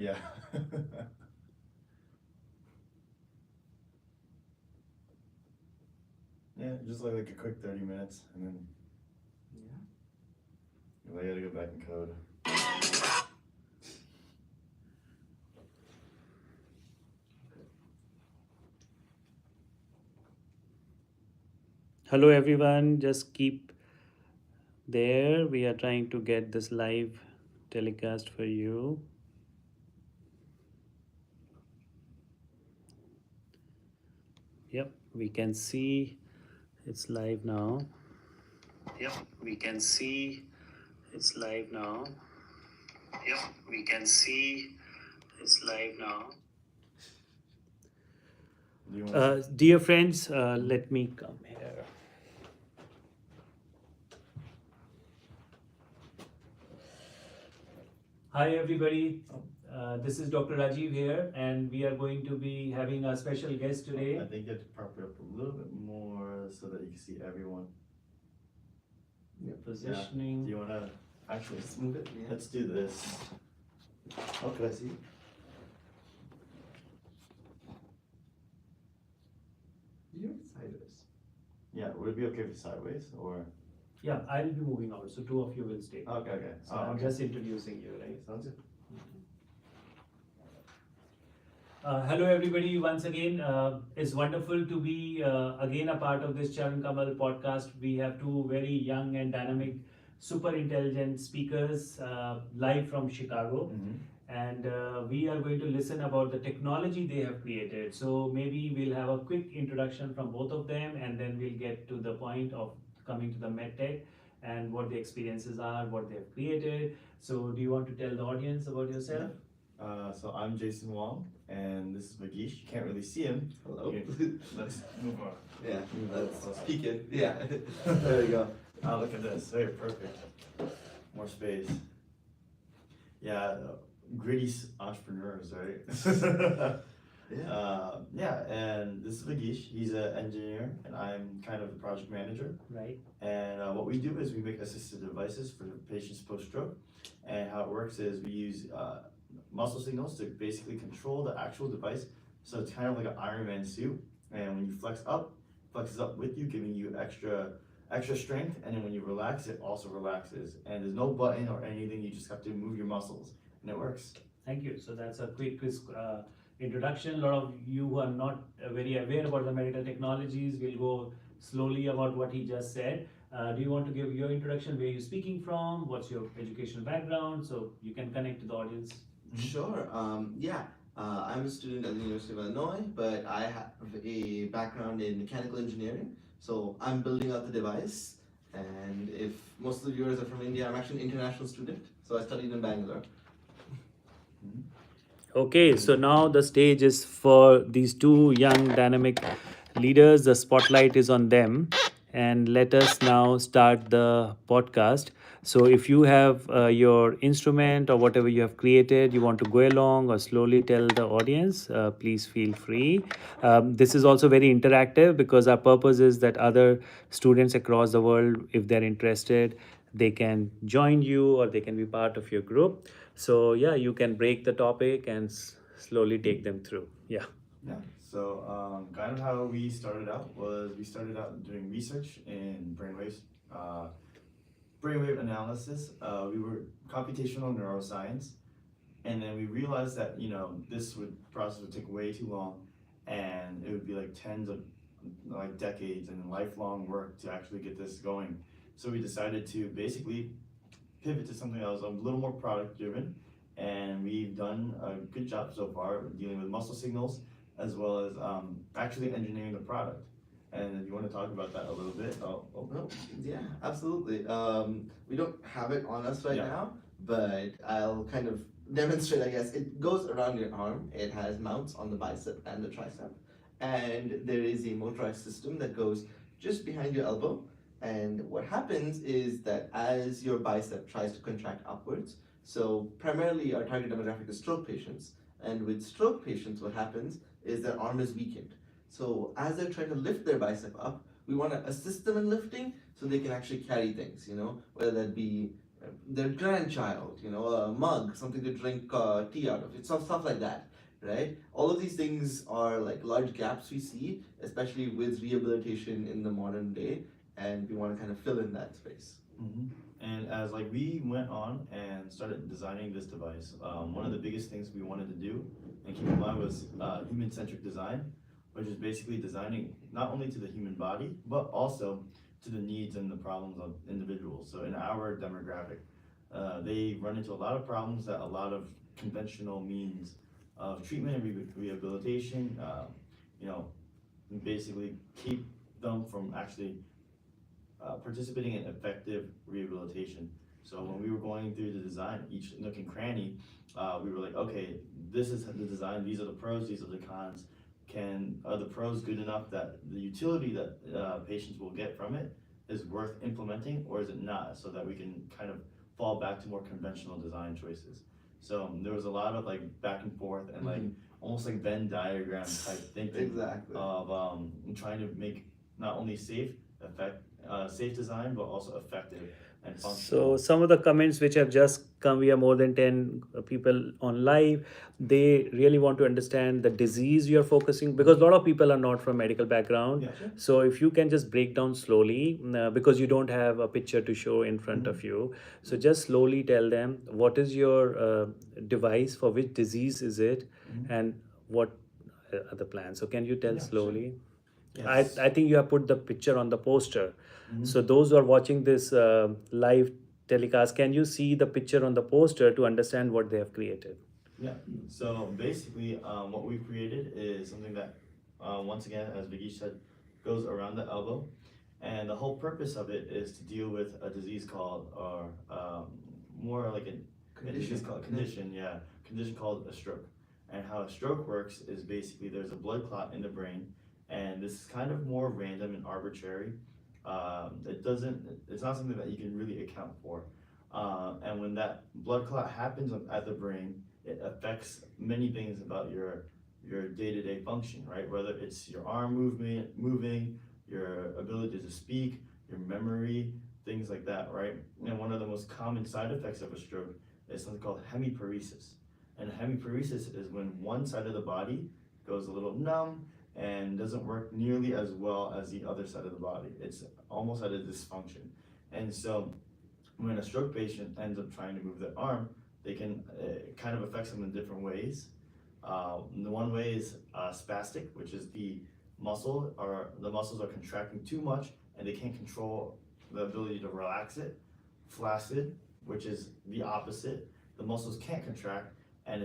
Yeah. Yeah, just like a quick 30 minutes, and then I gotta go back and code. Hello, everyone. Just keep there. We are trying to get this live telecast for you. Yep, we can see it's live now. Yep, we can see it's live now. Yep, we can see it's live now. Do you want to? Dear friends, let me come here. Hi, everybody. This is Dr. Rajiv here, and we are going to be having a special guest today. I think you have to prop it up a little bit more so that you can see everyone. Yeah, positioning. Do you want to actually let's move it? Yeah. Let's do this. Oh, could I see? You're sideways. Yeah, would it be okay if it's sideways or? Yeah, I'll be moving out, so two of you will stay. Okay, okay. So I'm just introducing you, right? Sounds good. Hello, everybody. Once again, it's wonderful to be again a part of this Charan Kamal podcast. We have two very young and dynamic, super intelligent speakers live from Chicago. And we are going to listen about the technology they have created. So maybe we'll have a quick introduction from both of them, and then we'll get to the point of coming to the MedTech and what the experiences are, what they have created. So do you want to tell the audience about yourself? So I'm Jason Wong, and this is Vagish. You can't really see him. Hello. Okay, let's move on. Yeah, Move that's closer. peeking. Yeah. There we go. Oh, look at this. Very perfect. More space. Yeah, gritty entrepreneurs, right? Yeah, and this is Vagish. He's an engineer, and I'm kind of the project manager. Right. And what we do is we make assistive devices for patients post-stroke. And how it works is we use muscle signals to basically control the actual device. So it's kind of like an Iron Man suit. And when you flex up, flexes up with you, giving you extra strength. And then when you relax, it also relaxes. And there's no button or anything. You just have to move your muscles, and it works. Thank you. So that's a quick introduction. A lot of you who are not very aware about the medical technologies will go slowly about what he just said. Do you want to give your introduction? Where you're speaking from? What's your educational background? So you can connect to the audience. Sure. I'm a student at the University of Illinois, but I have a background in mechanical engineering. So I'm building out the device. And if most of the viewers are from India, I'm actually an international student. So I studied in Bangalore. Okay, so now the stage is for these two young dynamic leaders. The spotlight is on them. And let us now start the podcast. So, if you have your instrument or whatever you have created, you want to go along or slowly tell the audience, please feel free. This is also very interactive because our purpose is that other students across the world, if they're interested, they can join you or they can be part of your group. So yeah, you can break the topic and slowly take them through. Yeah. Yeah. So kind of how we started out was we started out doing research in brainwaves, brainwave analysis. We were computational neuroscience, and then we realized that this process would take way too long, and it would be like tens of like decades and lifelong work to actually get this going. So we decided to basically pivot to something that was a little more product driven, and we've done a good job so far dealing with muscle signals as well as actually engineering the product. And if you want to talk about that a little bit, No, yeah, absolutely. We don't have it on us right Yeah. now, but I'll kind of demonstrate, I guess. It goes around your arm. It has mounts on the bicep and the tricep. And there is a motorized system that goes just behind your elbow. And what happens is that as your bicep tries to contract upwards, so primarily our target demographic is stroke patients. And with stroke patients, what happens is their arm is weakened. So as they're trying to lift their bicep up, we want to assist them in lifting so they can actually carry things, whether that be their grandchild, a mug, something to drink tea out of, it's stuff like that, right? All of these things are like large gaps we see, especially with rehabilitation in the modern day, and we want to kind of fill in that space. Hmm. And as like we went on and started designing this device, one of the biggest things we wanted to do and keep in mind was human-centric design, which is basically designing not only to the human body, but also to the needs and the problems of individuals. So in our demographic, they run into a lot of problems that a lot of conventional means of treatment and rehabilitation, you know, basically keep them from actually participating in effective rehabilitation. So when we were going through the design, each nook and cranny, we were like, okay, this is the design, these are the pros, these are the cons. Are the pros good enough that the utility that patients will get from it is worth implementing, or is it not? So that we can kind of fall back to more conventional design choices. So there was a lot of like back and forth and like almost like Venn diagram type thinking Exactly. of trying to make not only safe design, but also effective and functional. So some of the comments which have just come, we have more than 10 people on live. They really want to understand the disease you're focusing, because a lot of people are not from medical background. Yeah, sure. So if you can just break down slowly, because you don't have a picture to show in front Mhm. of you. So just slowly tell them what is your device, for which disease is it, Mhm. and what are the plans. So can you tell Yeah, sure. slowly? Yes. I think you have put the picture on the poster. Mhm. So those who are watching this live telecast, can you see the picture on the poster to understand what they have created? Yeah. So basically, what we've created is something that, once again, as Vigesh said, goes around the elbow, and the whole purpose of it is to deal with a disease called, or more like a disease called condition, yeah, condition called a stroke. And how a stroke works is basically there's a blood clot in the brain, and this is kind of more random and arbitrary. It's not something that you can really account for. And when that blood clot happens at the brain, it affects many things about your day-to-day function, right? Whether it's your arm moving, your ability to speak, your memory, things like that, right? And one of the most common side effects of a stroke is something called hemiparesis. And hemiparesis is when one side of the body goes a little numb and doesn't work nearly as well as the other side of the body. It's almost at a dysfunction. And so when a stroke patient ends up trying to move their arm, they can it kind of affects them in different ways. The one way is spastic, which is the muscles are contracting too much and they can't control the ability to relax it. Flaccid, which is the opposite. The muscles can't contract, and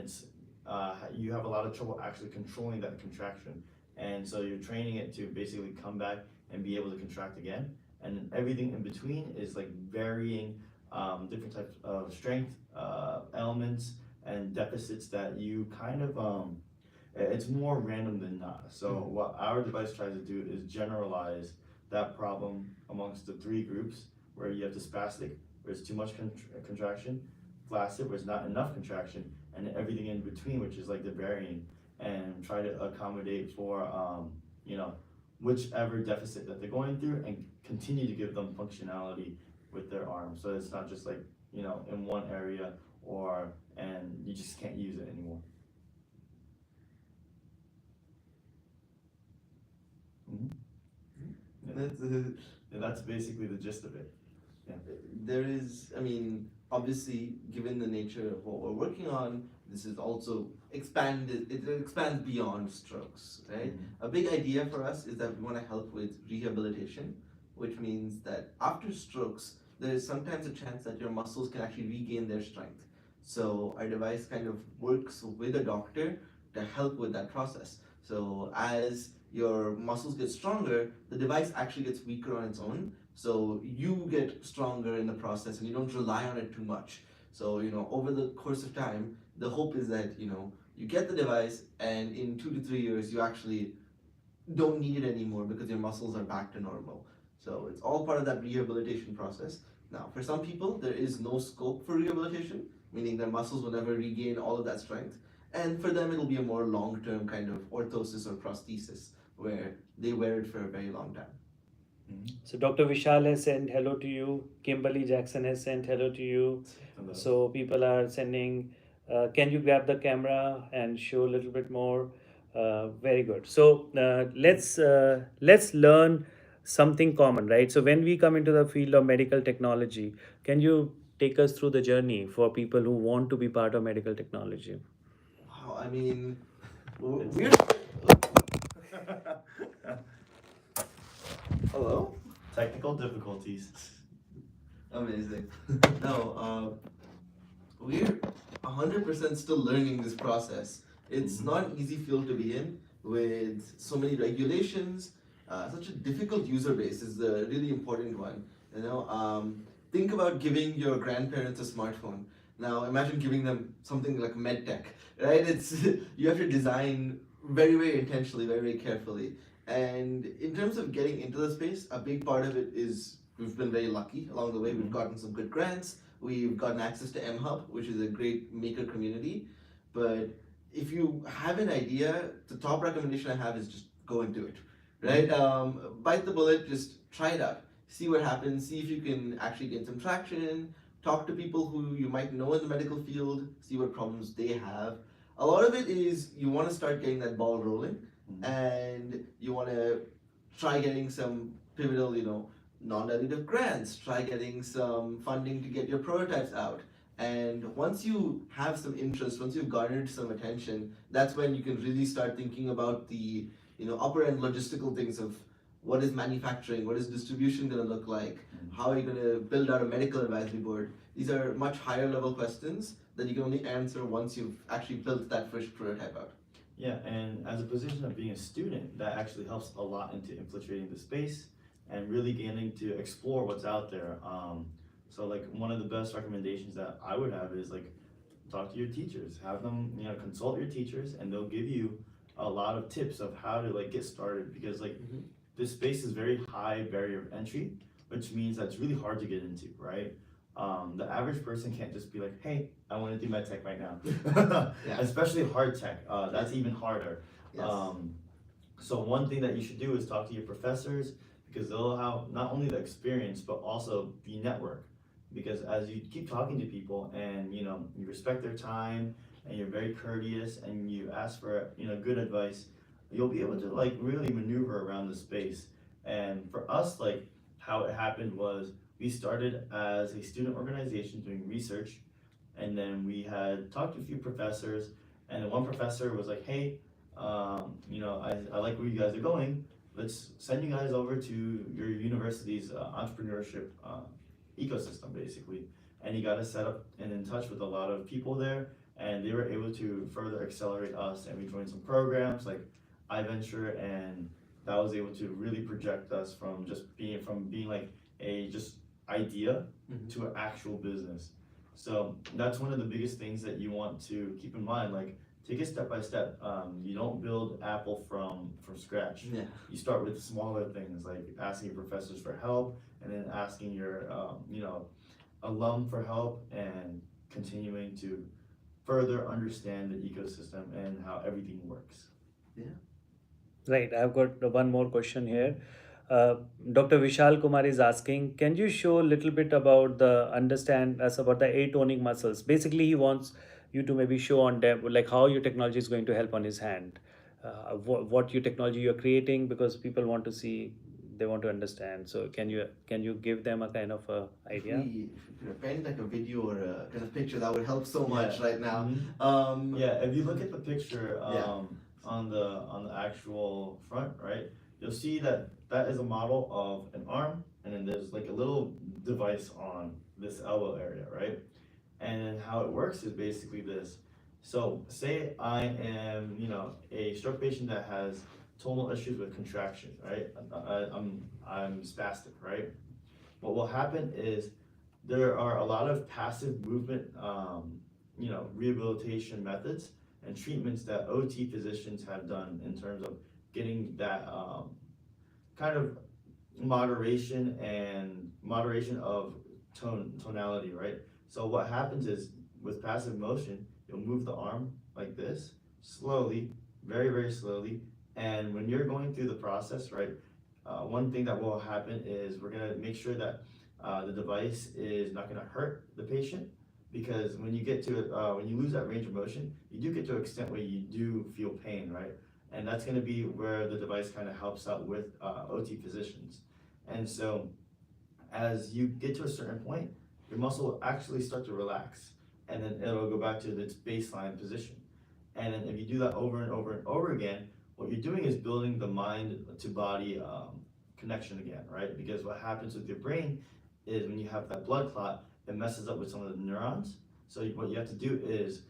you have a lot of trouble actually controlling that contraction. And so you're training it to basically come back and be able to contract again. And everything in between is like varying different types of strength elements and deficits that you kind of it's more random than not. So what our device tries to do is generalize that problem amongst the three groups, where you have the spastic, where it's too much contraction, flaccid, where it's not enough contraction, and everything in between, which is like the varying, and try to accommodate for you know whichever deficit that they're going through, and continue to give them functionality with their arm. So it's not just like in one area, and you just can't use it anymore. Mhm. That's, And that's basically the gist of it. Yeah. there is, I mean, obviously, given the nature of what we're working on, this is also expanded, it expands beyond strokes, right? A big idea for us is that we want to help with rehabilitation, which means that after strokes, there is sometimes a chance that your muscles can actually regain their strength. So our device kind of works with a doctor to help with that process. So as your muscles get stronger, the device actually gets weaker on its own. So you get stronger in the process and you don't rely on it too much. So, over the course of time, the hope is that, you get the device and in 2 to 3 years, you actually don't need it anymore because your muscles are back to normal. So it's all part of that rehabilitation process. Now, for some people, there is no scope for rehabilitation, meaning their muscles will never regain all of that strength. And for them, it'll be a more long term kind of orthosis or prosthesis where they wear it for a very long time. Mhm. So Dr. Vishal has sent hello to you. Kimberly Jackson has sent hello to you. Hello. So people are sending. Can you grab the camera and show a little bit more? Very good. So let's learn something common, right? So when we come into the field of medical technology, can you take us through the journey for people who want to be part of medical technology? Wow, I mean, It's we're. Hello? technical difficulties. Amazing. No, we're 100% still learning this process. It's Mhm. not an easy field to be in with so many regulations. Such a difficult user base is the really important one. You know, think about giving your grandparents a smartphone. Now imagine giving them something like MedTech, right? It's you have to design very, very intentionally, very, very carefully. And in terms of getting into the space, a big part of it is we've been very lucky along the way. We've Mhm. gotten some good grants. We've gotten access to MHub, which is a great maker community. But if you have an idea, the top recommendation I have is just go and do it. Right? Bite the bullet, just try it out. See what happens, see if you can actually get some traction, talk to people who you might know in the medical field, see what problems they have. A lot of it is you want to start getting that ball rolling Mhm. and you want to try getting some pivotal, non-dilutive grants, try getting some funding to get your prototypes out. And once you have some interest, once you've garnered some attention, that's when you can really start thinking about the upper end logistical things of what is manufacturing, what is distribution going to look like, how are you going to build out a medical advisory board. These are much higher level questions that you can only answer once you've actually built that first prototype out. Yeah, and as a position of being a student, that actually helps a lot into infiltrating the space and really getting to explore what's out there. So like one of the best recommendations that I would have is like talk to your teachers, have them, consult your teachers, and they'll give you a lot of tips of how to like get started because like this space is very high barrier of entry, which means that's really hard to get into, right? The average person can't just be like, hey, I want to do med tech right now. Yeah. Especially hard tech, that's even harder. Yes. So one thing that you should do is talk to your professors because they'll have not only the experience but also the network. Because as you keep talking to people and you respect their time and you're very courteous and you ask for good advice, you'll be able to like really maneuver around the space. And for us, like how it happened was we started as a student organization doing research, and then we had talked to a few professors, and then one professor was like, hey, I like where you guys are going. Let's send you guys over to your university's entrepreneurship ecosystem, basically. And he got us set up and in touch with a lot of people there, and they were able to further accelerate us. And we joined some programs like iVenture, and that was able to really project us from being like a just idea to an actual business. So that's one of the biggest things that you want to keep in mind. Like take it step by step. You don't build Apple from scratch. Yeah. You start with smaller things like asking your professors for help, and then asking your alum for help, and continuing to further understand the ecosystem and how everything works. Right, I've got one more question here. Dr. Vishal Kumar is asking, can you show a little bit about the understand us about the atoning muscles? Basically, he wants you to maybe show on them like how your technology is going to help on his hand, what your technology you're creating because people want to see, they want to understand. So can you give them a kind of a If idea? we could paint like a video or a kind of picture, that would help so much Yeah. right now. Yeah, if you look at the picture Yeah. on the actual front, right, you'll see that that is a model of an arm, and then there's like a little device on this elbow area, right? And then how it works is basically this. So say I am, a stroke patient that has tonal issues with contraction, right? I'm spastic, right? What will happen is there are a lot of passive movement, rehabilitation methods and treatments that OT physicians have done in terms of getting that kind of moderation of tonality, right? So what happens is with passive motion, you'll move the arm like this, slowly, very, very slowly. And when you're going through the process, right, one thing that will happen is we're gonna make sure that the device is not gonna hurt the patient, because when you get to when you lose that range of motion, you do get to an extent where you do feel pain, right? And that's gonna be where the device kind of helps out with OT physicians. And so as you get to a certain point, your muscle will actually start to relax, and then it'll go back to its baseline position. And then if you do that over and over and over again, what you're doing is building the mind to body connection again, right? Because what happens with your brain is when you have that blood clot, it messes up with some of the neurons. So what you have to do is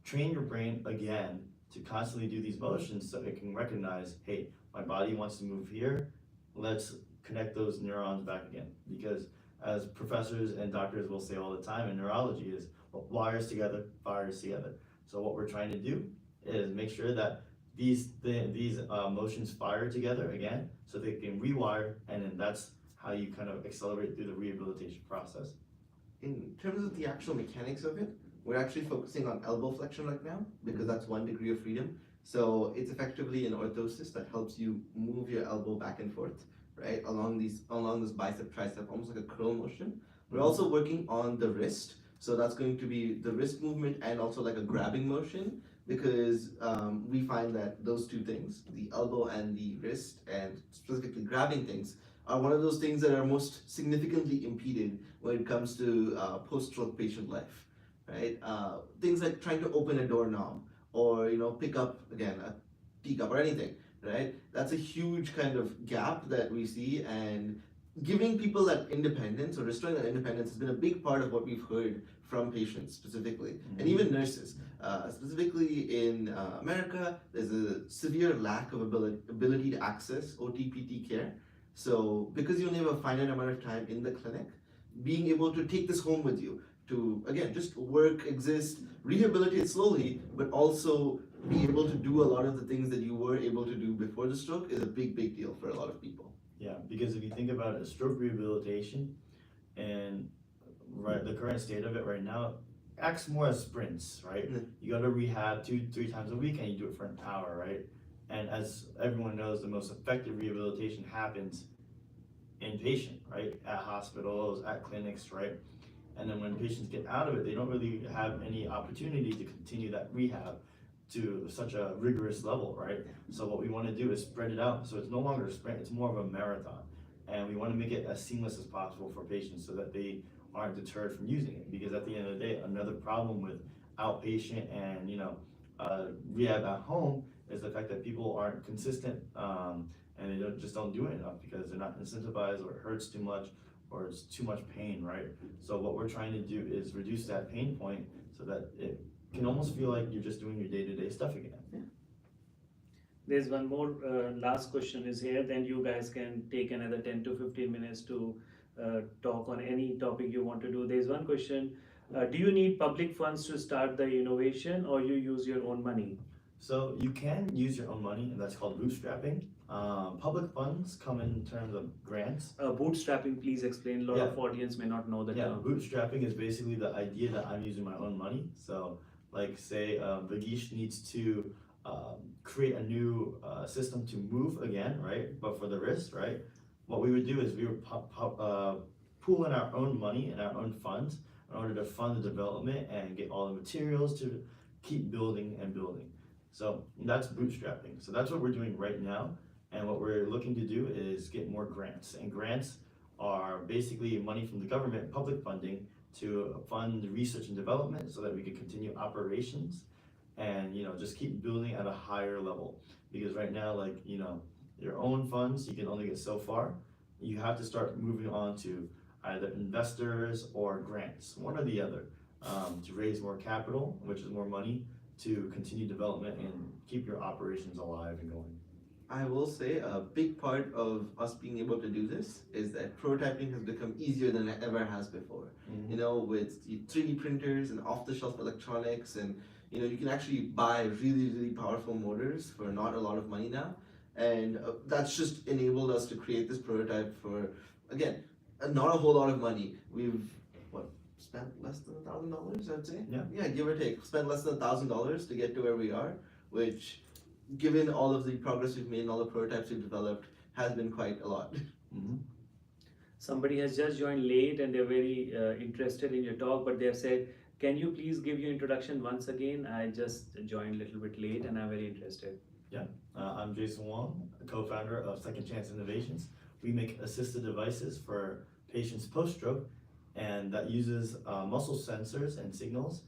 train your brain again to constantly do these motions so it can recognize, hey, my body wants to move here, let's connect those neurons back again. Because as professors and doctors will say all the time in neurology is, what wires together, fires together. So what we're trying to do is make sure that these motions fire together again, so they can rewire, and then that's how you kind of accelerate through the rehabilitation process. In terms of the actual mechanics of it, we're actually focusing on elbow flexion right now because that's 1 degree of freedom. So it's effectively an orthosis that helps you move your elbow back and forth, right, along this bicep tricep, almost like a curl motion. We're also working on the wrist, so that's going to be the wrist movement and also like a grabbing motion, because we find that those two things, the elbow and the wrist, and specifically grabbing things, are one of those things that are most significantly impeded when it comes to post-stroke patient life, right? Things like trying to open a doorknob, or pick up again a teacup or anything, right? That's a huge kind of gap that we see, and giving people that independence or restoring that independence has been a big part of what we've heard from patients specifically, and even nurses. Specifically in America, there's a severe lack of ability to access OT-PT care. So because you only have a finite amount of time in the clinic, being able to take this home with you to, again, just work, exist, rehabilitate slowly, but also be able to do a lot of the things that you were able to do before the stroke is a big deal for a lot of people. Yeah, because if you think about it, stroke rehabilitation and the current state of it right now acts more as sprints, right? You go to rehab 2-3 times a week and you do it for an hour, right? And as everyone knows, the most effective rehabilitation happens inpatient, right? At hospitals, at clinics, right? And then when patients get out of it, they don't really have any opportunity to continue that rehab to such a rigorous level, right? So what we want to do is spread it out, so it's no longer a sprint, it's more of a marathon. And we want to make it as seamless as possible for patients so that they aren't deterred from using it. Because at the end of the day, another problem with outpatient and rehab at home is the fact that people aren't consistent, and they just don't do it enough because they're not incentivized, or it hurts too much, or it's too much pain, right? So what we're trying to do is reduce that pain point so that it can almost feel like you're just doing your day-to-day stuff again. There's one more last question is here, then you guys can take another 10 to 15 minutes to talk on any topic you want to do. There's one question, do you need public funds to start the innovation, or you use your own money? So you can use your own money, and that's called bootstrapping. Public funds come in terms of grants. Bootstrapping, please explain. A lot of audience may not know the term. Bootstrapping is basically the idea that I'm using my own money. So like say Vagish needs to create a new system to move again, right? But for the wrist, right? What we would do is we would pool in our own money and our own funds in order to fund the development and get all the materials to keep building and building. So that's bootstrapping. So that's what we're doing right now. And what we're looking to do is get more grants. And grants are basically money from the government, public funding, to fund research and development so that we can continue operations and just keep building at a higher level. Because right now, your own funds, you can only get so far. You have to start moving on to either investors or grants, one or the other, to raise more capital, which is more money, to continue development and keep your operations alive and going. I will say a big part of us being able to do this is that prototyping has become easier than it ever has before. With 3D printers and off-the-shelf electronics, and you can actually buy really powerful motors for not a lot of money now, and that's just enabled us to create this prototype for, again, not a whole lot of money. We've spent less than $1,000, I'd say. Yeah, give or take. Spent less than $1,000 to get to where we are, which, given all of the progress we've made and all the prototypes we've developed, has been quite a lot. Mhm. Somebody has just joined late and they're very interested in your talk, but they have said, can you please give your introduction once again? I just joined a little bit late and I'm very interested. Yeah, I'm Jason Wong, a co-founder of Second Chance Innovations. We make assisted devices for patients post-stroke, and that uses muscle sensors and signals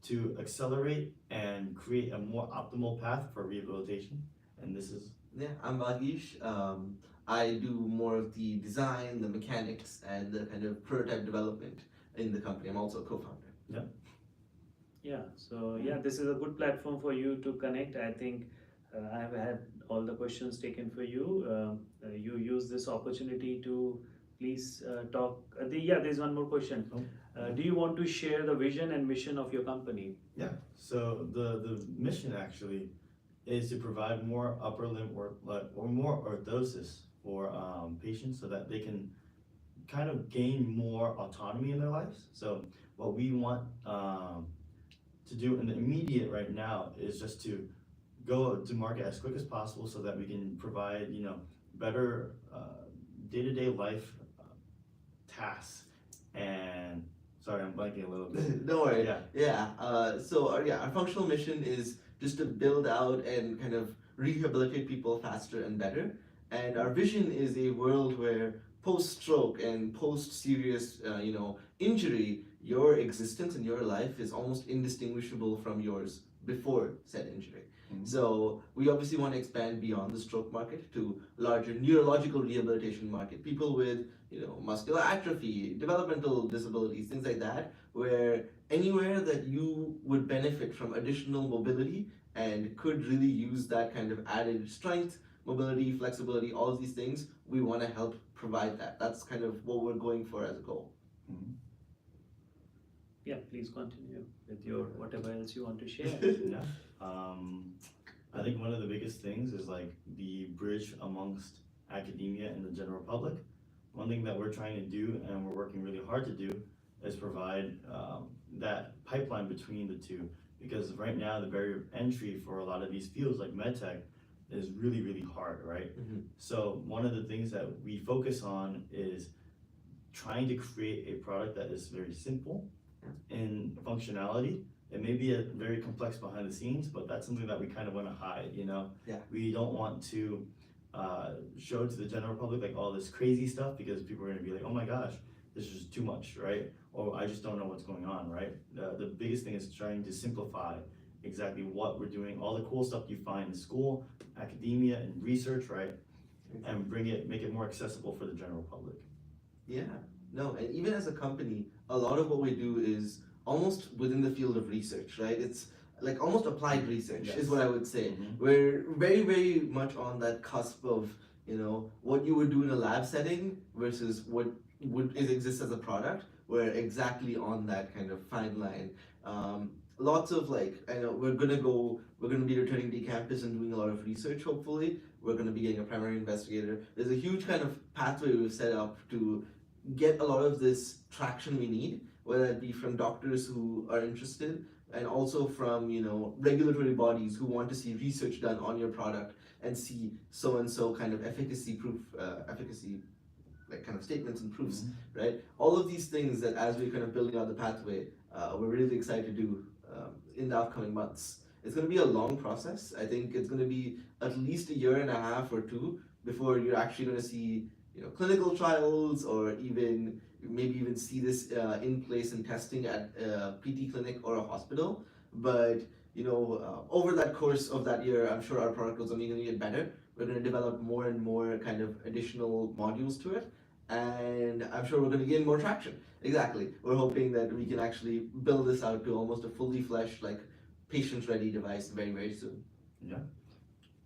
to accelerate and create a more optimal path for rehabilitation. And this is Yeah, I'm Vagish. I do more of the design, the mechanics, and the kind of prototype development in the company. I'm also a co-founder. Yeah, so yeah, this is a good platform for you to connect. I think I have had all the questions taken for you. You use this opportunity to please talk. There's one more question. Oh. Do you want to share the vision and mission of your company? Yeah, so the mission actually is to provide more upper limb or more orthosis for patients so that they can kind of gain more autonomy in their lives. So what we want to do in the immediate right now is just to go to market as quick as possible so that we can provide, better day-to-day life tasks. And sorry, I'm blanking a little bit. Don't worry. Yeah. Our functional mission is just to build out and kind of rehabilitate people faster and better. And our vision is a world where post-stroke and post-serious, injury, your existence and your life is almost indistinguishable from yours before said injury. Mhm. So we obviously want to expand beyond the stroke market to larger neurological rehabilitation market. People with muscular atrophy, developmental disabilities, things like that, where anywhere that you would benefit from additional mobility and could really use that kind of added strength, mobility, flexibility, all of these things, we want to help provide that. That's kind of what we're going for as a goal. Mhm. Yeah, please continue with your whatever else you want to share. Yeah. I think one of the biggest things is like the bridge amongst academia and the general public. One thing that we're trying to do and we're working really hard to do is provide that pipeline between the two, because right now the barrier of entry for a lot of these fields like MedTech is really, really hard, right? Mhm. So one of the things that we focus on is trying to create a product that is very simple in functionality. It may be a very complex behind the scenes, but that's something that we kind of want to hide, Yeah. We don't want to show to the general public like all this crazy stuff, because people are going to be like, oh my gosh, this is just too much, right? Or I just don't know what's going on, right? The biggest thing is trying to simplify exactly what we're doing, all the cool stuff you find in school, academia, and research, right? And make it more accessible for the general public. Yeah, no, and even as a company, a lot of what we do is almost within the field of research, right? It's like almost applied research Yes. is what I would say. Mhm. We're very, very much on that cusp of, what you would do in a lab setting versus what exists as a product. We're exactly on that kind of fine line. Lots of I know we're gonna be returning to campus and doing a lot of research, hopefully. We're gonna be getting a primary investigator. There's a huge kind of pathway we've set up to get a lot of this traction we need, whether it be from doctors who are interested and also from regulatory bodies who want to see research done on your product and see so and so kind of efficacy like kind of statements and proofs, right? All of these things that as we're kind of building out the pathway, we're really excited to do in the upcoming months. It's going to be a long process. I think it's going to be at least a year and a half or two before you're actually going to see clinical trials, or maybe even see this in place in testing at a PT clinic or a hospital. But over that course of that year, I'm sure our product is only going to get better. We're going to develop more and more kind of additional modules to it, and I'm sure we're going to gain more traction. Exactly. We're hoping that we can actually build this out to almost a fully fleshed, patient-ready device very, very soon. Yeah.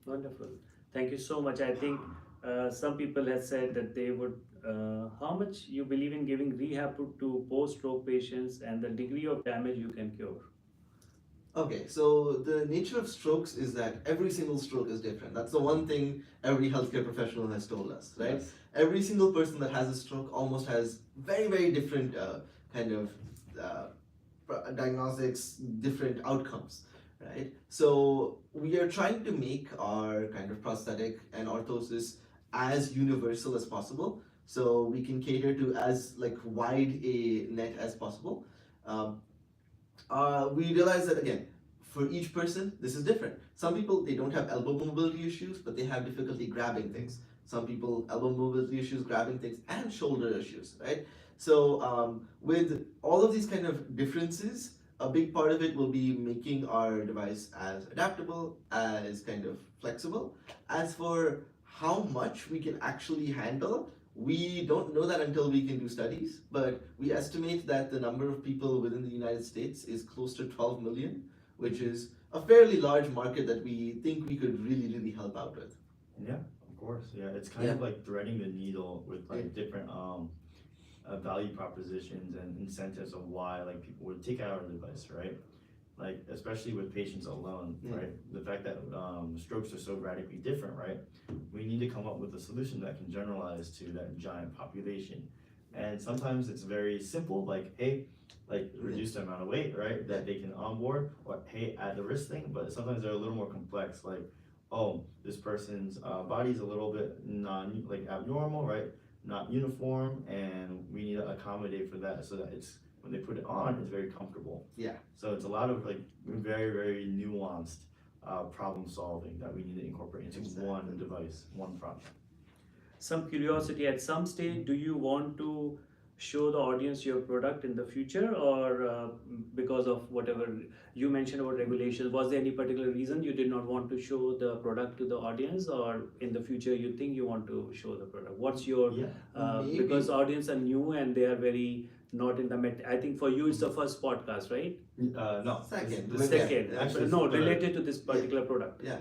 Wonderful. Thank you so much. I think some people have said that they would, how much you believe in giving rehab to post-stroke patients and the degree of damage you can cure? Okay, so the nature of strokes is that every single stroke is different. That's the one thing every healthcare professional has told us, right? Yes. Every single person that has a stroke almost has very, very different kind of diagnostics, different outcomes, right? So we are trying to make our kind of prosthetic and orthosis as universal as possible, so we can cater to as like wide a net as possible. Um, we realize that again, for each person, this is different. Some people they don't have elbow mobility issues, but they have difficulty grabbing things. Some people elbow mobility issues, grabbing things, and shoulder issues, right? So with all of these kind of differences, a big part of it will be making our device as adaptable, as kind of flexible. As for how much we can actually handle, we don't know that until we can do studies, but we estimate that the number of people within the United States is close to 12 million, which is a fairly large market that we think we could really help out with. Yeah, of course. Yeah, it's kind of like threading the needle with like different value propositions and incentives of why like people would take out our device, right? Like especially with patients alone, right? The fact that strokes are so radically different, right? We need to come up with a solution that can generalize to that giant population. And sometimes it's very simple, like hey, like reduce the amount of weight, right? That they can onboard, or hey, add the wrist thing. But sometimes they're a little more complex, like oh, this person's body's a little bit like abnormal, right? Not uniform, and we need to accommodate for that so that it's when they put it on, it's very comfortable. Yeah. So it's a lot of like very nuanced problem solving that we need to incorporate into one device, one product. Some curiosity, at some stage, do you want to show the audience your product in the future, or because of whatever you mentioned about regulations, was there any particular reason you did not want to show the product to the audience, or in the future you think you want to show the product? What's your because audience are new and they are very not in the I think for you it's the first podcast, right? No, Second. the Second. Actually, No, the- related to this particular product. Yeah.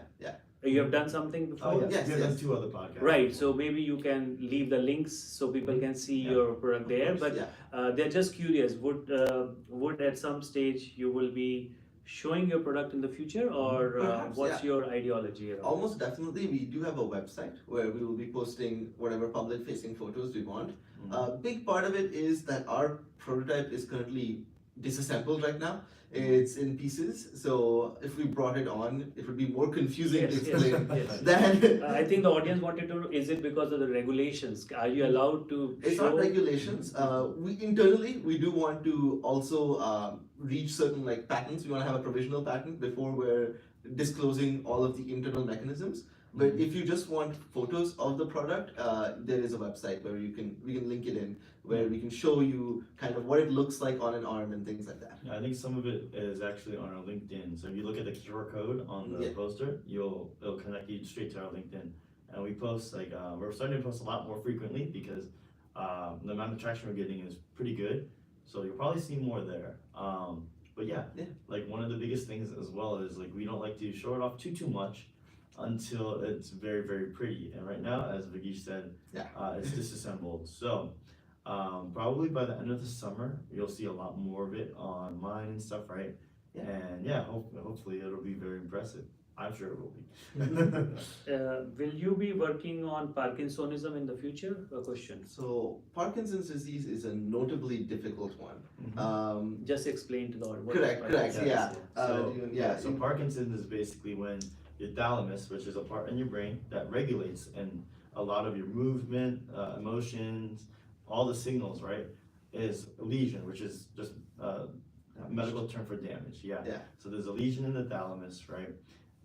You have done something before? Oh yeah, Yes, we've done yes. 2 other podcasts. Right, so maybe you can leave the links so people can see Yeah. your product there. But Yeah. they're just curious. Would at some stage you will be showing your product in the future, or Perhaps, what's yeah. your ideology around Almost definitely, we do have a website where we will be posting whatever public-facing photos we want. A big part of it is that our prototype is currently disassembled right now. It's in pieces, so if we brought it on, it would be more confusing to explain yes. than. I think the audience wanted to know, is it because of the regulations? Are you allowed to It's show? not regulations. We internally we do want to also reach certain like patents. We want to have a provisional patent before we're disclosing all of the internal mechanisms. But if you just want photos of the product, there is a website where we can link it in, where we can show you kind of what it looks like on an arm and things like that. Yeah, I think some of it is actually on our LinkedIn. So if you look at the QR code on the poster, it'll connect you straight to our LinkedIn. And we post like we're starting to post a lot more frequently because the amount of traction we're getting is pretty good. So you'll probably see more there. But yeah, like one of the biggest things as well is like we don't like to show it off too much until it's very pretty. And right now, as Vigeesh said, it's disassembled. So probably by the end of the summer, you'll see a lot more of it online and stuff, right? Yeah. And yeah, hopefully it'll be very impressive. I'm sure it will be. Will you be working on Parkinsonism in the future? A question. So Parkinson's disease is a notably difficult one. Just explain to the audience. Correct. Yes. Yeah. So Parkinson's is basically when your thalamus, which is a part in your brain that regulates and a lot of your movement, emotions, all the signals, right, is a lesion, which is just a medical term for damage. Yeah. So there's a lesion in the thalamus, right?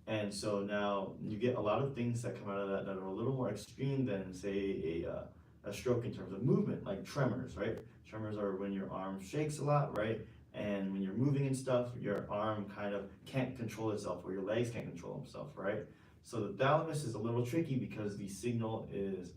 And so now you get a lot of things that come out of that that are a little more extreme than say a stroke in terms of movement, like tremors, right? Tremors are when your arm shakes a lot, right? And when you're moving and stuff, your arm kind of can't control itself, or your legs can't control themselves, right? So the thalamus is a little tricky because the signal is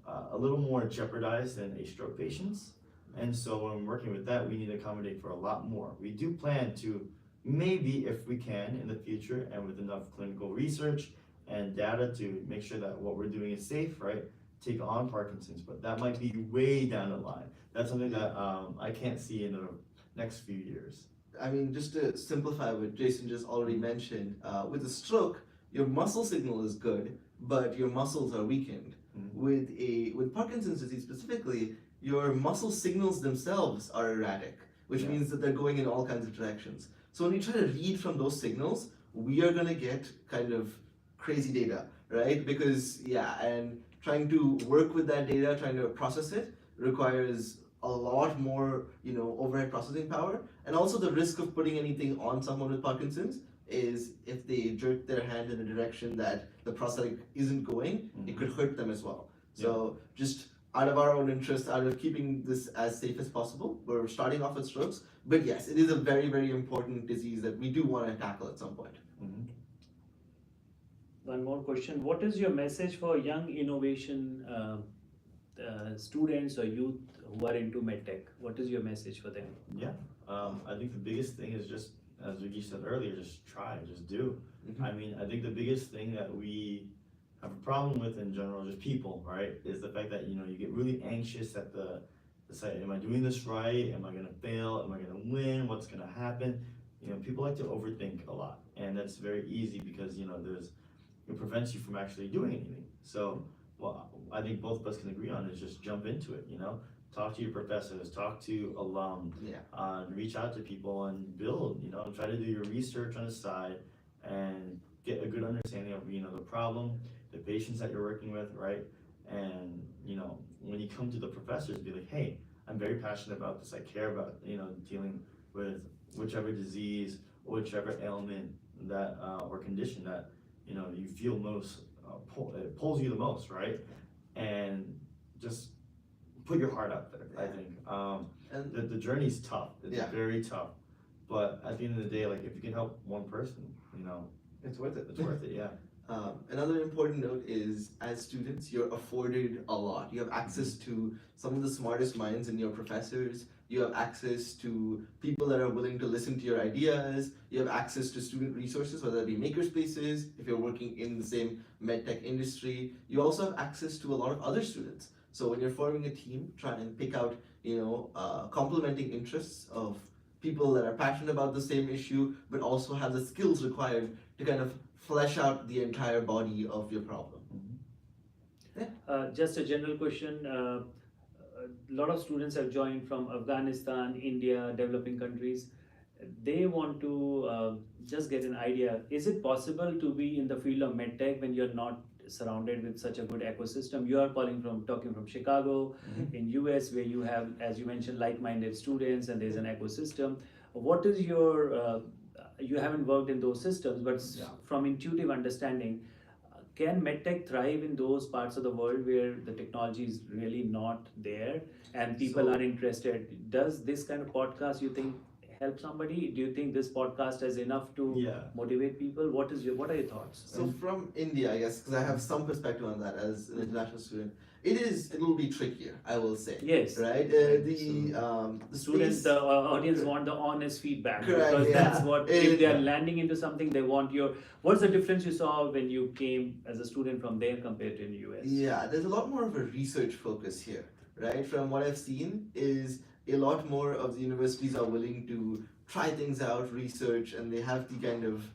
a little more jeopardized than a stroke patient's. And so when working with that, we need to accommodate for a lot more. We do plan to maybe, if we can in the future, and with enough clinical research and data to make sure that what we're doing is safe, right, take on Parkinson's, but that might be way down the line. That's something that I can't see in the next few years. I mean, just to simplify what Jason just already mentioned, with a stroke, your muscle signal is good, but your muscles are weakened. With Parkinson's disease specifically, your muscle signals themselves are erratic, which means that they're going in all kinds of directions. So when we try to read from those signals, we are going to get kind of crazy data, right? Because and trying to work with that data, trying to process it, requires a lot more, overhead processing power. And also the risk of putting anything on someone with Parkinson's is if they jerk their hand in a direction that the prosthetic isn't going, it could hurt them as well. So just out of our own interest, out of keeping this as safe as possible, we're starting off with strokes. But yes, it is a very, very important disease that we do want to tackle at some point. One more question. What is your message for young innovation students or youth who are into MedTech? What is your message for them? I think the biggest thing is just, as Vicky said earlier, just try, just do. I mean, I think the biggest thing that we have a problem with in general, just people, right, is the fact that, you get really anxious at the site. Am I doing this right? Am I gonna fail? Am I gonna win? What's gonna happen? People like to overthink a lot, and that's very easy because, it prevents you from actually doing anything. So, well, I think both of us can agree on is just jump into it, talk to your professors, talk to alum, reach out to people and build, try to do your research on the side and get a good understanding of, the problem, the patients that you're working with, right? And, when you come to the professors, be like, hey, I'm very passionate about this. I care about, dealing with whichever disease, whichever ailment that, or condition that, you feel most, it pulls you the most, right? And just put your heart out there, I think. And the journey's tough. It's very tough. But at the end of the day, like if you can help one person, it's worth it. It's worth it, yeah. Another important note is, as students, you're afforded a lot. You have access to some of the smartest minds in your professors. You have access to people that are willing to listen to your ideas. You have access to student resources, whether it be makerspaces, if you're working in the same MedTech industry. You also have access to a lot of other students. So when you're forming a team, try and pick out, complementing interests of people that are passionate about the same issue, but also have the skills required to kind of flesh out the entire body of your problem. Just a general question. A lot of students have joined from Afghanistan, India, developing countries. They want to just get an idea. Is it possible to be in the field of MedTech when you're not surrounded with such a good ecosystem? You are talking from Chicago, in US, where you have, as you mentioned, like-minded students and there's an ecosystem. What is your, you haven't worked in those systems, but from intuitive understanding, can MedTech thrive in those parts of the world where the technology is really not there and people are interested? Does this kind of podcast, you think, help somebody? Do you think this podcast is enough to motivate people? What are your thoughts? So from India, I guess, because I have some perspective on that as an international student, it will be trickier, I will say. Yes. Right? The students, the audience want the honest feedback. Correct, because that's what, if they are landing into something, they want what's the difference you saw when you came as a student from there compared to in the US? Yeah, there's a lot more of a research focus here, right? From what I've seen is a lot more of the universities are willing to try things out, research, and they have the kind of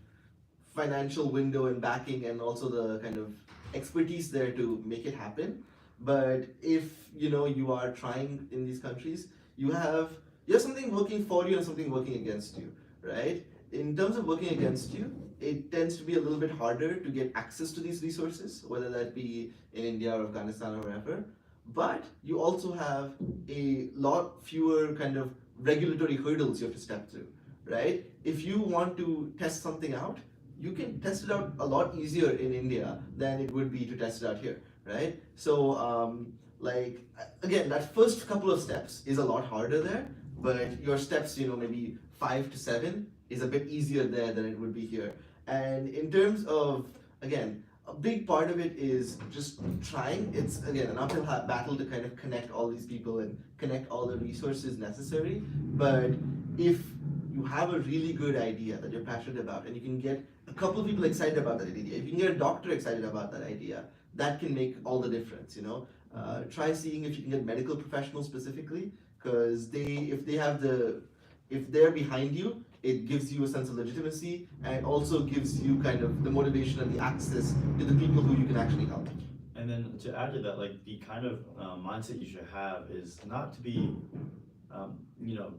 financial window and backing and also the kind of expertise there to make it happen. But if you are trying in these countries, you have something working for you and something working against you, right? In terms of working against you, it tends to be a little bit harder to get access to these resources, whether that be in India or Afghanistan or wherever. But you also have a lot fewer kind of regulatory hurdles you have to step through, right? If you want to test something out, you can test it out a lot easier in India than it would be to test it out here, right? So, again, that first couple of steps is a lot harder there, but your steps, maybe 5 to 7 is a bit easier there than it would be here. And in terms of, again, a big part of it is just trying. It's, again, an uphill battle to kind of connect all these people and connect all the resources necessary. But if you have a really good idea that you're passionate about and you can get a couple of people excited about that idea, if you can get a doctor excited about that idea, that can make all the difference, Try seeing if you can get medical professionals specifically, because if they're behind you, it gives you a sense of legitimacy and also gives you kind of the motivation and the access to the people who you can actually help. And then to add to that, like the kind of mindset you should have is not to be,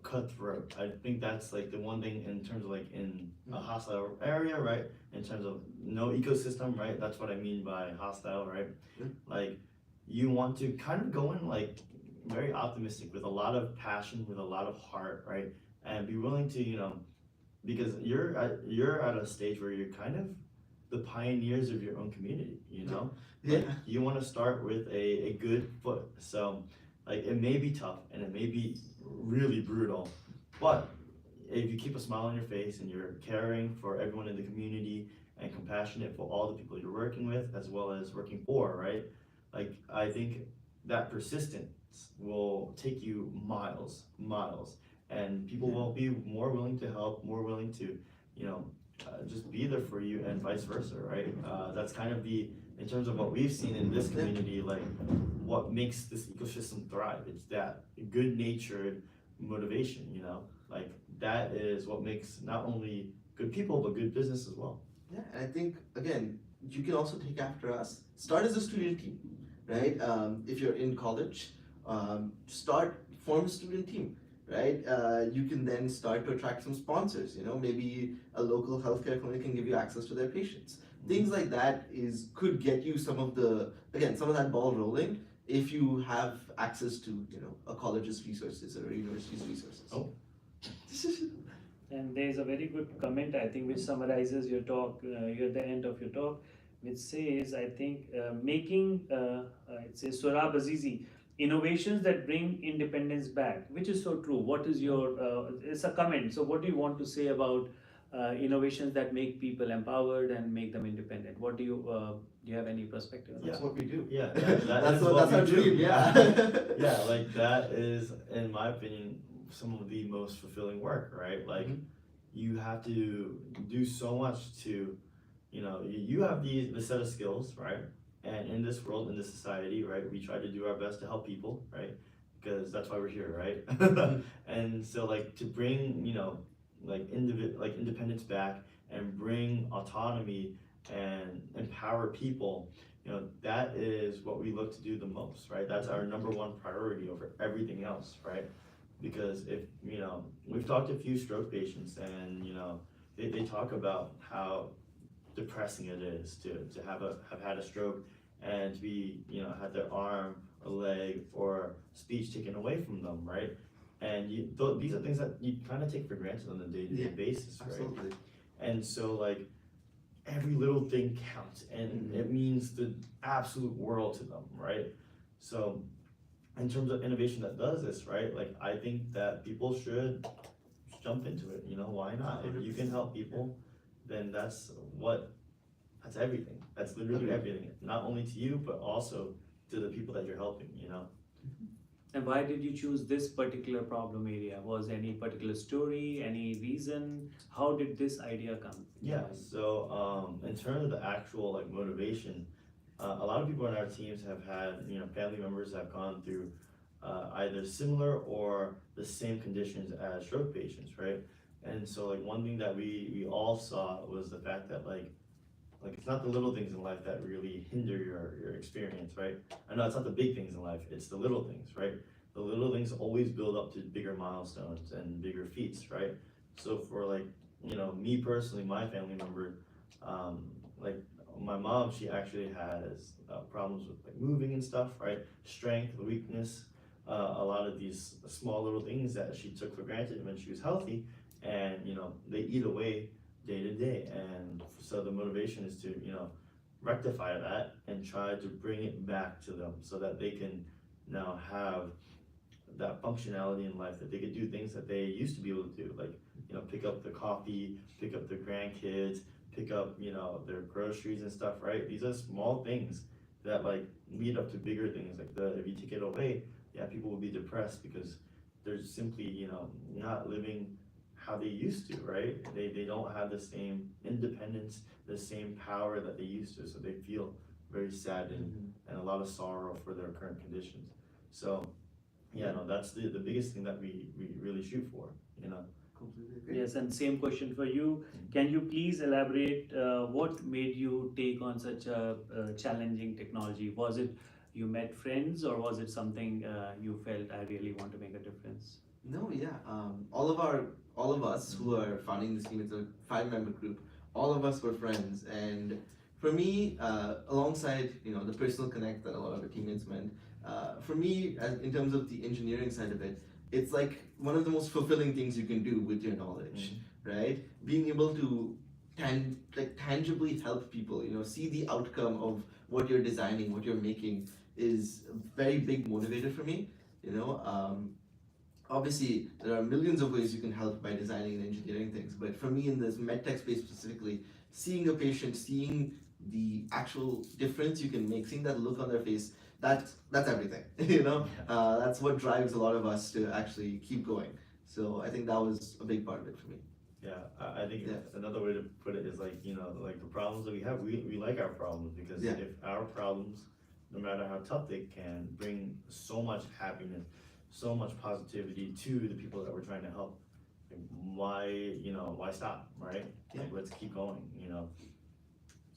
cutthroat. I think that's like the one thing in terms of like in a hostile area, right? In terms of no ecosystem, right? That's what I mean by hostile, right? Like you want to kind of go in like very optimistic with a lot of passion, with a lot of heart, right? And be willing to, because you're at a stage where you're kind of the pioneers of your own community, Yeah. like you want to start with a good foot. So like it may be tough and it may be really brutal, but if you keep a smile on your face and you're caring for everyone in the community and compassionate for all the people you're working with as well as working for, right? Like I think that persistence will take you miles, and people will be more willing to help, more willing to, just be there for you, and vice versa, right? That's kind of in terms of what we've seen in this community, like what makes this ecosystem thrive. It's that good-natured motivation, like that is what makes not only good people but good business as well. Yeah, and I think again, you can also take after us. Start as a student team, right? If you're in college, form a student team, right? You can then start to attract some sponsors. Maybe a local healthcare clinic can give you access to their patients. Things like that could get you some of that ball rolling if you have access to a college's resources or a university's resources. Oh. And there is a very good comment, I think, which summarizes your talk, you're at the end of your talk, which says, I think, it says, Surab Azizi, innovations that bring independence back, which is so true. What is it's a comment. So, what do you want to say about innovations that make people empowered and make them independent? Do you have any perspective on That's what we do. Yeah, That's is what our we do. dream. Yeah. Yeah, like that is, in my opinion, some of the most fulfilling work, right? Like you have to do so much to, you have the set of skills, right? And in this world, in this society, right, we try to do our best to help people, right? Because that's why we're here, right? And so like to bring, like independence back and bring autonomy and empower people, that is what we look to do the most, right? That's our number one priority over everything else, right? Because if, we've talked to a few stroke patients and, they talk about how depressing it is to have had a stroke and to be, have their arm or leg or speech taken away from them, right? And these are things that you kind of take for granted on a day-to-day basis, right? Absolutely. And so like every little thing counts and it means the absolute world to them, right? So in terms of innovation that does this, right? Like I think that people should jump into it, why not? If you can help people, then that's everything. That's literally everything. Not only to you, but also to the people that you're helping, And why did you choose this particular problem area? Was any particular story, any reason? How did this idea come? Yeah, so in terms of the actual like motivation, a lot of people in our teams have had, family members that have gone through either similar or the same conditions as stroke patients, right? And so like one thing that we all saw was the fact that like it's not the little things in life that really hinder your experience, right? I know it's not the big things in life, it's the little things, right? The little things always build up to bigger milestones and bigger feats, right? So for like, me personally, my family member, like my mom, she actually has problems with like moving and stuff, right? Strength, weakness, a lot of these small little things that she took for granted when she was healthy, and they eat away day to day. And so the motivation is to rectify that and try to bring it back to them so that they can now have that functionality in life, that they could do things that they used to be able to do, like pick up the coffee, pick up their grandkids, pick up their groceries and stuff, right? These are small things that like lead up to bigger things. Like if you take it away, yeah, people will be depressed because they're simply not living how they used to, right? They don't have the same independence, the same power that they used to, so they feel very sad and a lot of sorrow for their current conditions. So yeah, no, that's the biggest thing that we really shoot for, Completely agree. Yes, and same question for you. Can you please elaborate what made you take on such a challenging technology? Was it you met friends, or was it something you felt I really want to make a difference? No, yeah. All of us who are founding this team, it's a 5-member group. All of us were friends, and For me, alongside the personal connect that a lot of our teammates meant, for me, in terms of the engineering side of it, it's like one of the most fulfilling things you can do with your knowledge, right? Being able to tangibly help people, see the outcome of what you're designing, what you're making, is a very big motivator for me. You know, obviously there are millions of ways you can help by designing and engineering things, but for me in this medtech space specifically, seeing a patient, seeing the actual difference you can make, seeing that look on their face, that's everything. That's what drives a lot of us to actually keep going. So I think that was a big part of it for me. Yeah, I think Yeah. another way to put it is like, like the problems that we have, we like our problems because Yeah. if our problems, no matter how tough they can, bring so much happiness, so much positivity to the people that we're trying to help, like, why stop, right? Yeah. Like, let's keep going,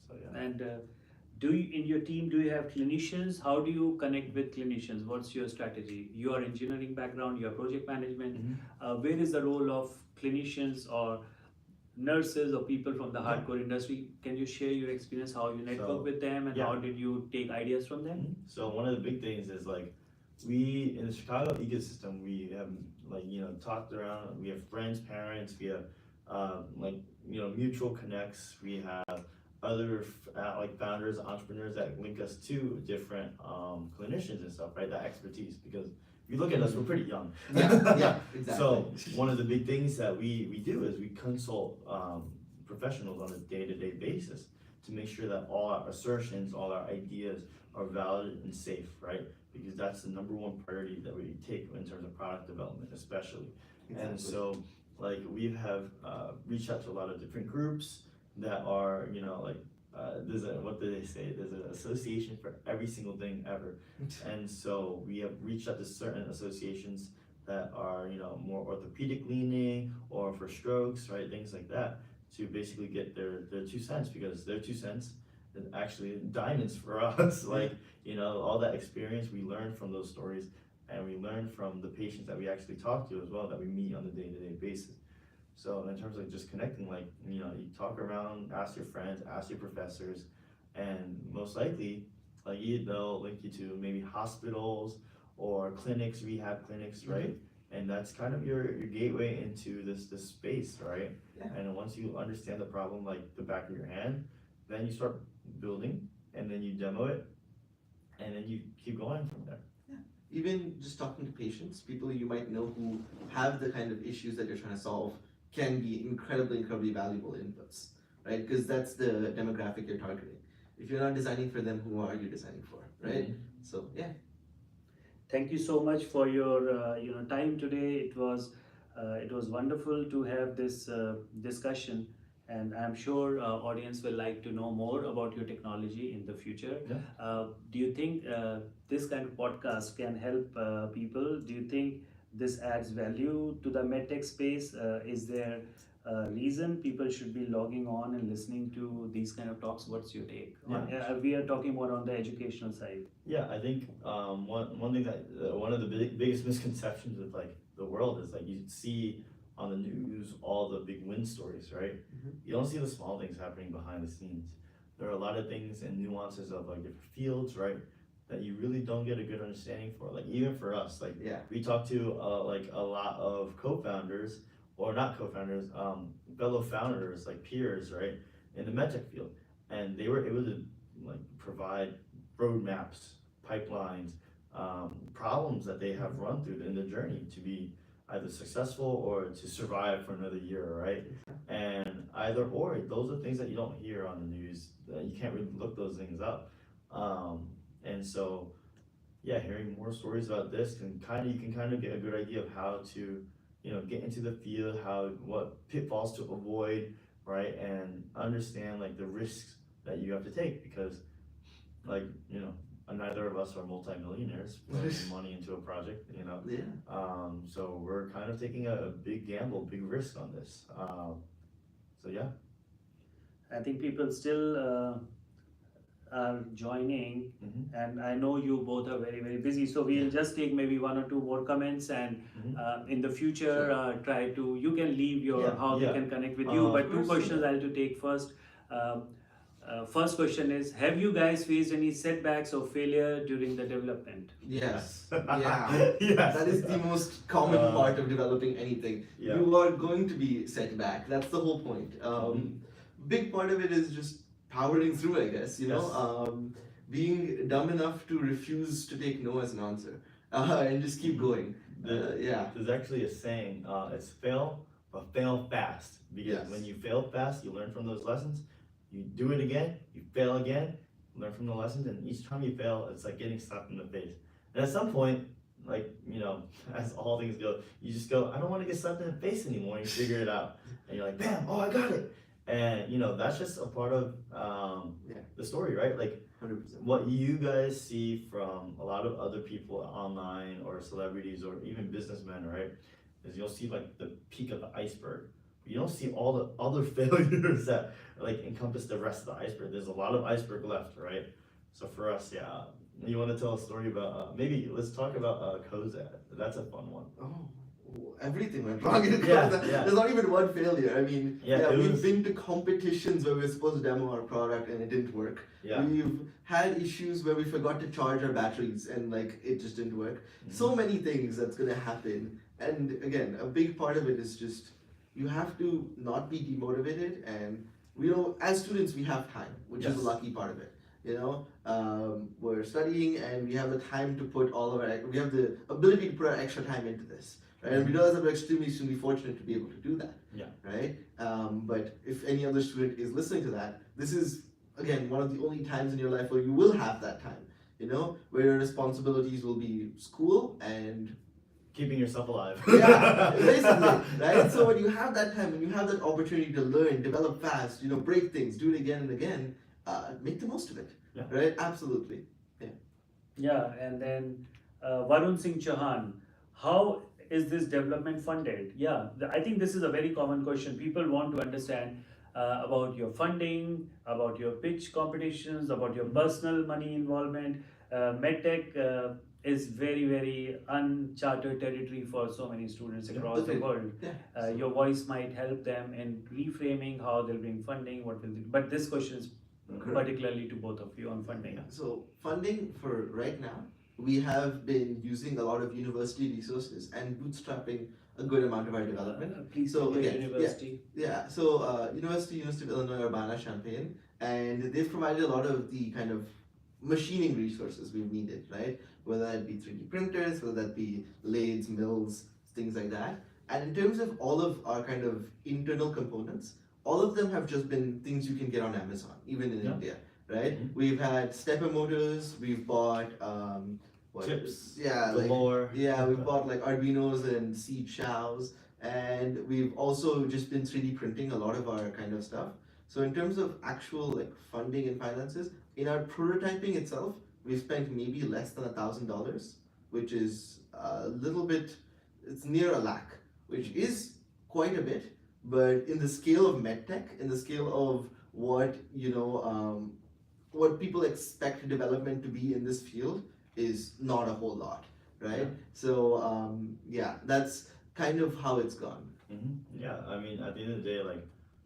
So, yeah. And do you, in your team, do you have clinicians? How do you connect with clinicians? What's your strategy? Your engineering background, your project management. Where is the role of clinicians or nurses or people from the Yeah. hardcore industry? Can you share your experience, how you network So, with them, and yeah. how did you take ideas from them? So one of the big things is like we in the Chicago ecosystem we have talked around. We have friends, parents. We have mutual connects. We have other founders, entrepreneurs that link us to different clinicians and stuff, right? That expertise because if you look at us, we're pretty young. Yeah, exactly. So one of the big things that we do is we consult professionals on a day-to-day basis to make sure that all our assertions, all our ideas are valid and safe, right? Because that's the number one priority that we take in terms of product development, especially. Exactly. And so, like, we have reached out to a lot of different groups that are, what do they say? There's an association for every single thing ever. And so we have reached out to certain associations that are, more orthopedic leaning or for strokes, right? Things like that to basically get their 2 cents because their 2 cents is actually diamonds for us. Like, all that experience we learn from those stories and we learn from the patients that we actually talk to as well that we meet on a day-to-day basis. So in terms of just connecting, like, you talk around, ask your friends, ask your professors, and most likely, like, they'll link you to maybe hospitals or clinics, rehab clinics, right? And that's kind of your gateway into this space, right? Yeah. And once you understand the problem like the back of your hand, then you start building, and then you demo it, and then you keep going from there. Even just talking to patients, people you might know who have the kind of issues that you're trying to solve can be incredibly valuable inputs, right? Because that's the demographic you're targeting. If you're not designing for them, who are you designing for, right? So yeah. Thank you so much for your time today. It was wonderful to have this discussion, and I'm sure audience will like to know more about your technology in the future. Yeah. Do you think this kind of podcast can help people? Do you think this adds value to the medtech space? Is there a reason people should be logging on and listening to these kind of talks? What's your take? Yeah. We are talking more on the educational side. Yeah, I think one thing that one of the biggest misconceptions with like the world is like you see on the news all the big win stories, right? You don't see the small things happening behind the scenes. There are a lot of things and nuances of like different fields, right? That you really don't get a good understanding for. Like even for us, like we talk to like a lot of co-founders or not co-founders, fellow founders, like peers, right, in the medtech field, and they were able to like provide roadmaps, pipelines, problems that they have run through in the journey to be either successful or to survive for another year, right? And either or, those are things that you don't hear on the news. You can't really look those things up. And so, yeah, hearing more stories about this you can kind of get a good idea of how to, get into the field, what pitfalls to avoid, right? And understand like the risks that you have to take because, like, neither of us are multimillionaires putting money into a project, so we're kind of taking a big gamble, big risk on this. So yeah. I think people still are joining, and I know you both are very busy, so we'll just take maybe one or two more comments, and in the future try to, you can leave your how they can connect with you, but two course, questions I'll to take first. First question is: have you guys faced any setbacks or failure during the development? Yes. Yeah. Yes. That is the most common Uh, part of developing anything. Yeah. You are going to be set back. That's the whole point. Mhm. Big part of it is just powering through, I guess. Yes. Being dumb enough to refuse to take no as an answer, and just keep going. Yeah. There's actually a saying, it's fail, but fail fast. Because Yes. when you fail fast, you learn from those lessons. You do it again, you fail again, learn from the lessons, and each time you fail, it's like getting slapped in the face. And at some point, like, as all things go, you just go, I don't want to get slapped in the face anymore, and you figure it out. And you're like, bam, oh, I got it. And, that's just a part of Yeah. the story, right? Like, 100%. what you guys see from a lot of other people online or celebrities or even businessmen, right, is you'll see like the peak of the iceberg. You don't see all the other failures that like encompass the rest of the iceberg. There's a lot of iceberg left, right? So for us, yeah, you want to tell a story about maybe let's talk about Kozad. That's a fun one. Oh, everything went wrong in Yeah, Kozad. yeah. There's not even one failure. I mean, Yeah, it we've was- been to competitions where we're supposed to demo our product and it didn't work. Yeah. We've had issues where we forgot to charge our batteries and like it just didn't work. So many things that's gonna happen. And again, a big part of it is just you have to not be demotivated, and as students we have time, which is Yes. a lucky part of it. We're studying and we have the time to put we have the ability to put our extra time into this, right? And we realize that we're extremely fortunate to be able to do that. Yeah. Right? But if any other student is listening to that, this is again one of the only times in your life where you will have that time, where your responsibilities will be school and Keeping yourself alive. yeah, basically, right? So when you have that time, when you have that opportunity to learn, develop fast, break things, do it again and again, make the most of it, Yeah. right? Absolutely. Yeah, and then Varun Singh Chauhan, how is this development funded? Yeah, I think this is a very common question. People want to understand about your funding, about your pitch competitions, about your personal money involvement. MedTech is very, very uncharted territory for so many students across the Agreed. world. Yeah. Your voice might help them in reframing how they'll bring funding, what will they, but this question is Correct. particularly to both of you on funding. So funding for right now, we have been using a lot of university resources and bootstrapping a good amount of our development. Please So, tell your again, university. Yeah, so University of Illinois Urbana-Champaign, and they've provided a lot of the kind of machining resources we've needed, right? Whether that be 3D printers, whether that be lathes, mills, things like that. And in terms of all of our kind of internal components, all of them have just been things you can get on Amazon, even in Yeah. India, right? Mhm. We've had stepper motors, we've bought Chips. Yeah, like Galore. we've bought like Arduinos and seed chows, and we've also just been 3D printing a lot of our kind of stuff. So in terms of actual like funding and finances, in our prototyping itself, we've spent maybe less than $1,000, which is a little bit. It's near a lakh, which is quite a bit. But in the scale of MedTech, in the scale of what what people expect development to be in this field, is not a whole lot, right? Yeah. So that's kind of how it's gone. Yeah, I mean, at the end of the day, like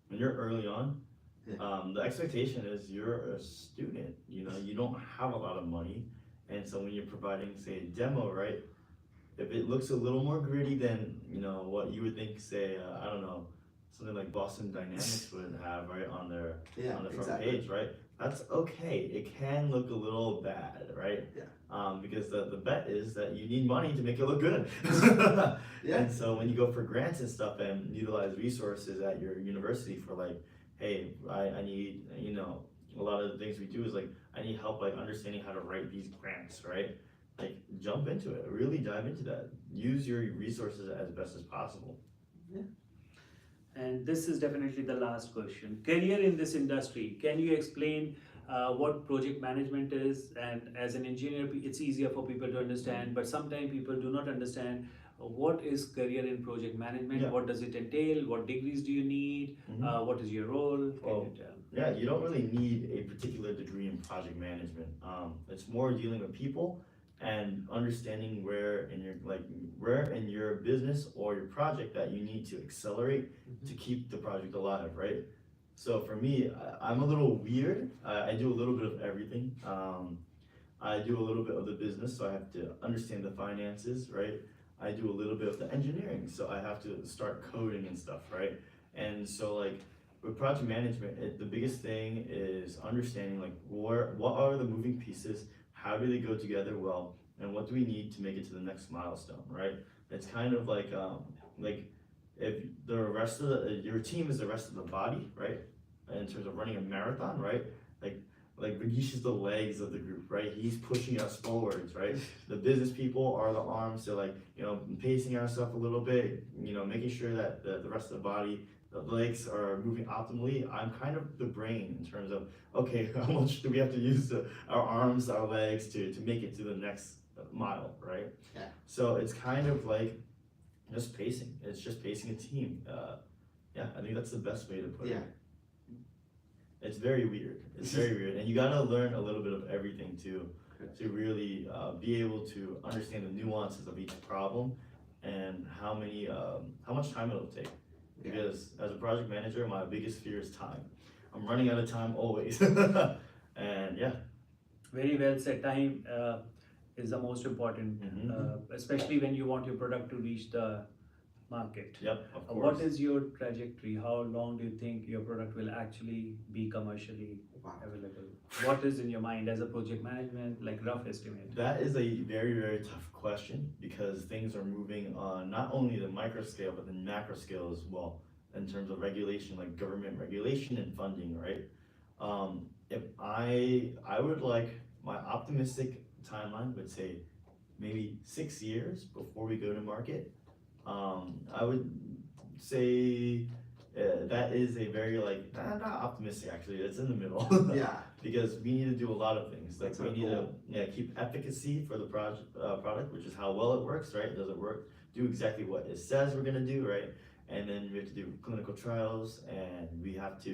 when you're early on, the expectation is you're a student. You don't have a lot of money, and so when you're providing, say, a demo, right? If it looks a little more gritty than what you would think, say, I don't know, something like Boston Dynamics would have, right, on their on the front exactly. page, right? That's okay. It can look a little bad, right? Yeah. Because the bet is that you need money to make it look good. Yeah. And so when you go for grants and stuff and utilize resources at your university for like, hey, I need, a lot of the things we do is like, I need help like understanding how to write these grants, right? Like jump into it, really dive into that. Use your resources as best as possible. And this is definitely the last question. Career in this industry, can you explain what project management is? And as an engineer, it's easier for people to understand, but sometimes people do not understand what is career in project management, Yeah. what does it entail, what degrees do you need, what is your role? Can Well, you tell? Yeah, you don't really need a particular degree in project management. It's more dealing with people and understanding where in your business or your project that you need to accelerate to keep the project alive, right? So for me, I'm a little weird. I do a little bit of everything. I do a little bit of the business, so I have to understand the finances, right? I do a little bit of the engineering, so I have to start coding and stuff, right? And so like with project management, the biggest thing is understanding like what are the moving pieces, how do they go together well, and what do we need to make it to the next milestone, right? It's kind of like if the rest of your team is the rest of the body, right? In terms of running a marathon, right? Like Ragish is the legs of the group, right? He's pushing us forwards, right? The business people are the arms, so like, pacing ourselves a little bit, making sure that the rest of the body, the legs are moving optimally. I'm kind of the brain in terms of, okay, how much do we have to use our arms, our legs to make it to the next mile, right? Yeah. So it's kind of like just pacing. It's just pacing a team. Yeah, I think that's the best way to put Yeah. it. It's very weird. It's very weird, and you gotta learn a little bit of everything too, to really be able to understand the nuances of each problem and how much time it'll take. Yeah. Because as a project manager, my biggest fear is time. I'm running out of time always, and yeah. Very well said. Time is the most important, Mhm. especially when you want your product to reach the market. Yep, of course. What is your trajectory? How long do you think your product will actually be commercially Wow. available? What is in your mind as a project management, like rough estimate? That is a very, very tough question because things are moving on not only the micro scale but the macro scale as well in terms of regulation, like government regulation and funding, right? If I would like my optimistic timeline would say maybe 6 years before we go to market. I would say that is a very not optimistic actually. It's in the middle. Yeah. Because we need to do a lot of things. Like That's we our need goal. to keep efficacy for the product, which is how well it works, right? Does it work? Do exactly what it says we're gonna do, right? And then we have to do clinical trials, and we have to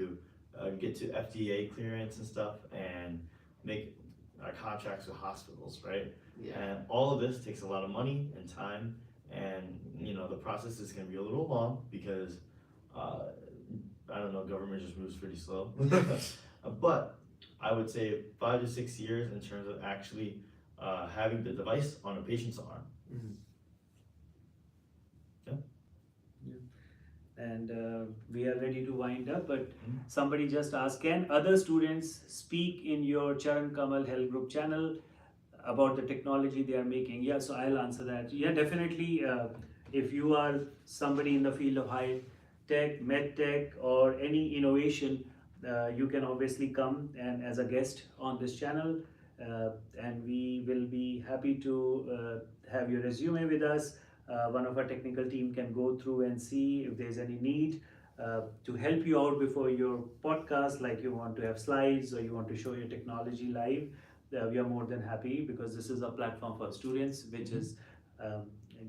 get to FDA clearance and stuff, and make contracts with hospitals, right? Yeah. And all of this takes a lot of money and time, and the process is gonna be a little long because I don't know, government just moves pretty slow. But I would say 5 to 6 years in terms of actually having the device on a patient's arm. Mhm. And we are ready to wind up, but Mhm. somebody just asked, can other students speak in your Charan Kamal Health Group channel about the technology they are making? Yeah, so I'll answer that. Yeah, definitely. If you are somebody in the field of high tech, MedTech, or any innovation, you can obviously come and as a guest on this channel, and we will be happy to have your resume with us. One of our technical team can go through and see if there's any need to help you out before your podcast, like you want to have slides or you want to show your technology live. We are more than happy because this is a platform for students which is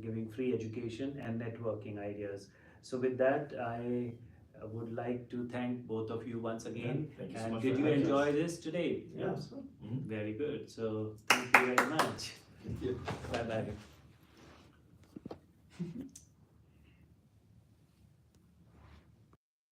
giving free education and networking ideas. So with that, I would like to thank both of you once again. Thank you so And much did for you having us. enjoy this today? Yeah. Mhm. Very good. So thank you very much. Thank you. Bye bye.